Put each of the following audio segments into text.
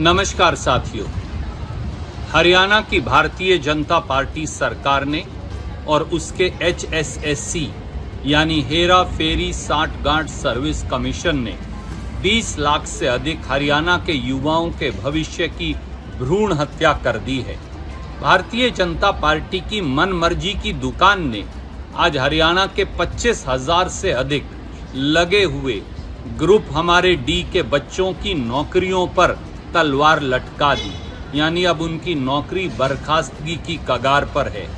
नमस्कार साथियों, हरियाणा की भारतीय जनता पार्टी सरकार ने और उसके HSSC यानी हेरा फेरी साठगांठ सर्विस कमीशन ने 20 लाख से अधिक हरियाणा के युवाओं के भविष्य की भ्रूण हत्या कर दी है। भारतीय जनता पार्टी की मनमर्जी की दुकान ने आज हरियाणा के 25,000 से अधिक लगे हुए ग्रुप हमारे डी के बच्चों की नौकरियों पर तलवार लटका दी, यानी अब उनकी नौकरी बर्खास्तगी की कगार पर है।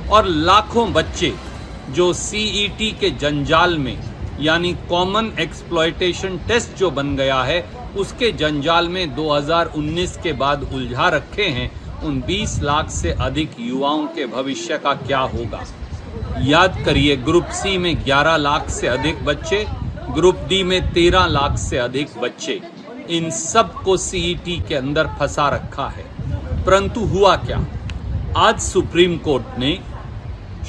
और लाखों बच्चे जो CET के जंजाल में यानी कॉमन एक्सप्लॉयटेशन टेस्ट जो बन गया है उसके जंजाल में 2019 के बाद उलझा रखे हैं, उन 20 लाख से अधिक युवाओं के भविष्य का क्या होगा। याद करिए, ग्रुप C में 11 लाख से अधिक बच्चे, ग्रुप D में 13 लाख से अधिक बच्चे, इन सब को CET के अंदर फंसा रखा है। परंतु हुआ क्या, आज सुप्रीम कोर्ट ने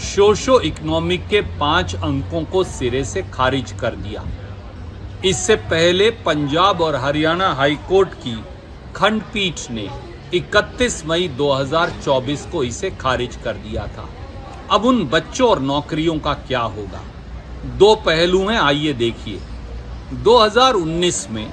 सोशो इकोनॉमिक के 5 अंकों को सिरे से खारिज कर दिया। इससे पहले पंजाब और हरियाणा हाई कोर्ट की खंडपीठ ने 31 मई 2024 को इसे खारिज कर दिया था। अब उन बच्चों और नौकरियों का क्या होगा। 2 पहलू हैं, आइए देखिए। 2019 में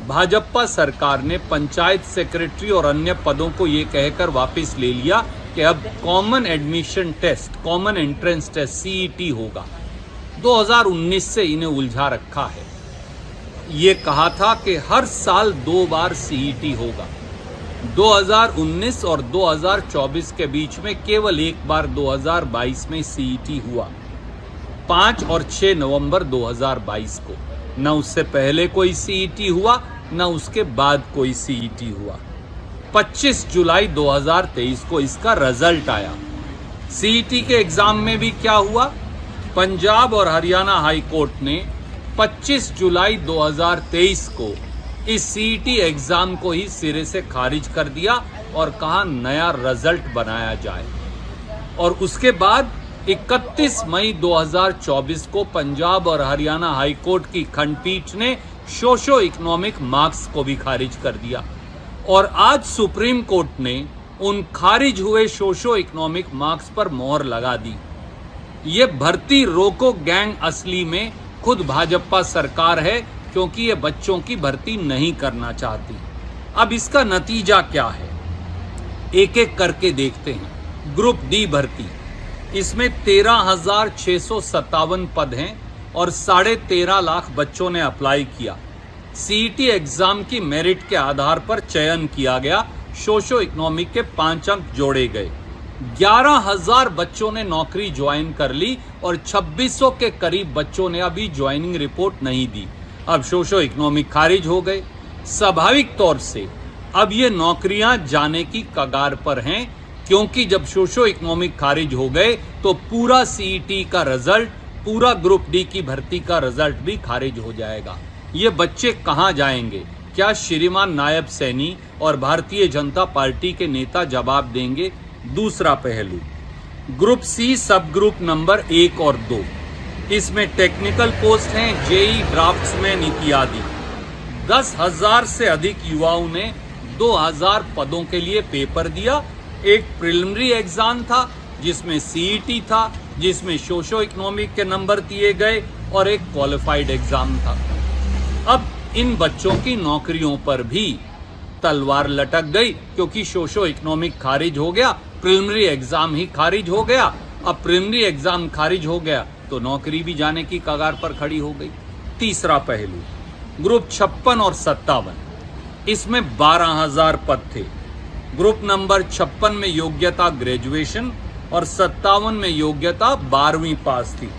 भाजपा सरकार ने पंचायत सेक्रेटरी और अन्य पदों को ये कहकर वापस ले लिया कि अब common admission test, common entrance test CET होगा। 2019 से इन्हें उलझा रखा है। ये कहा था कि हर साल 2 बार CET होगा। 2019 और 2024 के बीच में केवल एक बार 2022 में CET हुआ, 5 और 6 नवंबर 2022 को। न उससे पहले कोई CET हुआ, न उसके बाद कोई CET हुआ। 25 जुलाई 2023 को इसका रिजल्ट आया। CET के एग्जाम में भी क्या हुआ, पंजाब और हरियाणा हाई कोर्ट ने 25 जुलाई 2023 को इस CET एग्जाम को ही सिरे से खारिज कर दिया और कहा नया रिजल्ट बनाया जाए। और उसके बाद 31 मई 2024 को पंजाब और हरियाणा हाई कोर्ट की खंडपीठ ने सोशो इकोनॉमिक मार्क्स को भी खारिज कर दिया। और आज सुप्रीम कोर्ट ने उन खारिज हुए सोशो इकोनॉमिक मार्क्स पर मोहर लगा दी। ये भर्ती रोको गैंग असली में खुद भाजपा सरकार है, क्योंकि ये बच्चों की भर्ती नहीं करना चाहती। अब इसका नतीजा क्या है, एक एक करके देखते हैं। ग्रुप D भर्ती, इसमें 13,657 पद हैं और 13.5 लाख बच्चों ने अप्लाई किया। CET एग्जाम की मेरिट के आधार पर चयन किया गया। सोशो इकोनॉमिक के 5 अंक जोड़े गए। 11,000 बच्चों ने नौकरी ज्वाइन कर ली और 2600 के करीब बच्चों ने अभी ज्वाइनिंग रिपोर्ट नहीं दी। अब सोशो इकोनॉमिक खारिज हो गए। स्वाभाविक तौर से अब ये नौकरियां जाने की कगार पर हैं, क्योंकि जब सोशो इकोनॉमिक खारिज हो गए तो पूरा CET का रिजल्ट, पूरा ग्रुप D की भर्ती का रिजल्ट भी खारिज हो जाएगा। ये बच्चे कहां जाएंगे, क्या श्रीमान नायब सैनी और भारतीय जनता पार्टी के नेता जवाब देंगे। दूसरा पहलू, ग्रुप C सब ग्रुप नंबर 1 और 2, इसमें टेक्निकल पोस्ट हैं, JEE ड्राफ्ट्समैन इत्यादि। 10,000 से अधिक युवाओं ने 2,000 पदों के लिए पेपर दिया। एक प्रिलिमिनरी एग्जाम था जिसमें CET था, जिसमें सोशो इकोनॉमिक के नंबर दिए गए, और एक क्वालिफाइड एग्जाम था। अब इन बच्चों की नौकरियों पर भी तलवार लटक गई, क्योंकि सोशो इकोनॉमिक खारिज हो गया, प्रिलिमिनरी एग्जाम ही खारिज हो गया। अब प्रिलिमिनरी एग्जाम खारिज हो गया तो नौकरी भी जाने की कगार पर खड़ी हो गई। तीसरा पहलू, ग्रुप 56 और 57, इसमें 12,000 पद थे। ग्रुप नंबर 56 में योग्यता ग्रेजुएशन और 57 में योग्यता 12वीं पास थी।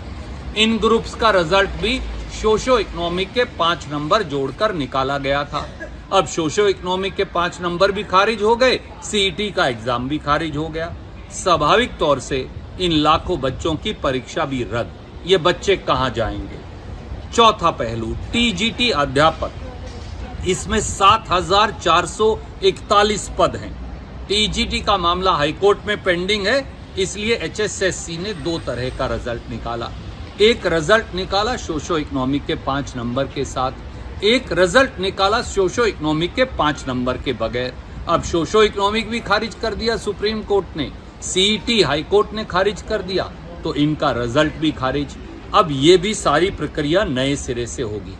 इन ग्रुप्स का रिजल्ट भी सोशो इकोनॉमिक के 5 नंबर जोड़कर निकाला गया था। अब सोशो इकोनॉमिक के 5 नंबर भी खारिज हो गए, CET का एग्जाम भी खारिज हो गया। स्वाभाविक तौर से इन लाखों बच्चों की परीक्षा भी रद्द। ये बच्चे कहां जाएंगे। चौथा पहलू, TGT अध्यापक, इसमें 7,441 पद हैं। TGT का मामला हाईकोर्ट में पेंडिंग है, इसलिए HSSC ने 2 तरह का रिजल्ट निकाला। एक रिजल्ट निकाला सोशो इकोनॉमिक के 5 नंबर के साथ, एक रिजल्ट निकाला सोशो इकोनॉमिक के 5 नंबर के बगैर। अब सोशो इकोनॉमिक भी खारिज कर दिया सुप्रीम कोर्ट ने, सीईटी हाई कोर्ट ने खारिज कर दिया, तो इनका रिजल्ट भी खारिज। अब ये भी सारी प्रक्रिया नए सिरे से होगी।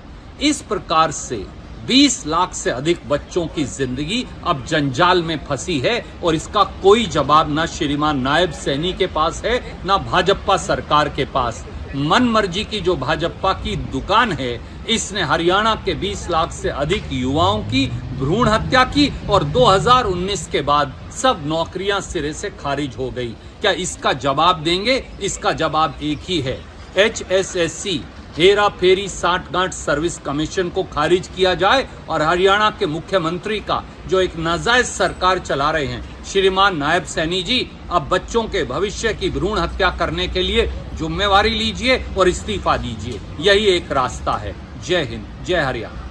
इस प्रकार से 20 लाख से अधिक बच्चों की जिंदगी अब जंजाल में फंसी है और इसका कोई जवाब ना श्रीमान नायब सैनी के पास है, ना भाजपा सरकार के पास। मन मर्जी की जो भाजपा की दुकान है, इसने हरियाणा के 20 लाख से अधिक युवाओं की भ्रूण हत्या की और 2019 के बाद सब नौकरियां सिरे से खारिज हो गई। क्या इसका जवाब देंगे? इसका जवाब एक ही है, HSSC हेरा फेरी 60 सर्विस कमीशन को खारिज किया जाए और हरियाणा के मुख्यमंत्री का जो एक नाजायज सरकार चला रहे हैं श्रीमान नायब सैनी जी, अब बच्चों के भविष्य की भ्रूण हत्या करने के लिए जिम्मेवारी लीजिए और इस्तीफा दीजिए। यही एक रास्ता है। जय हिंद, जय हरियाणा।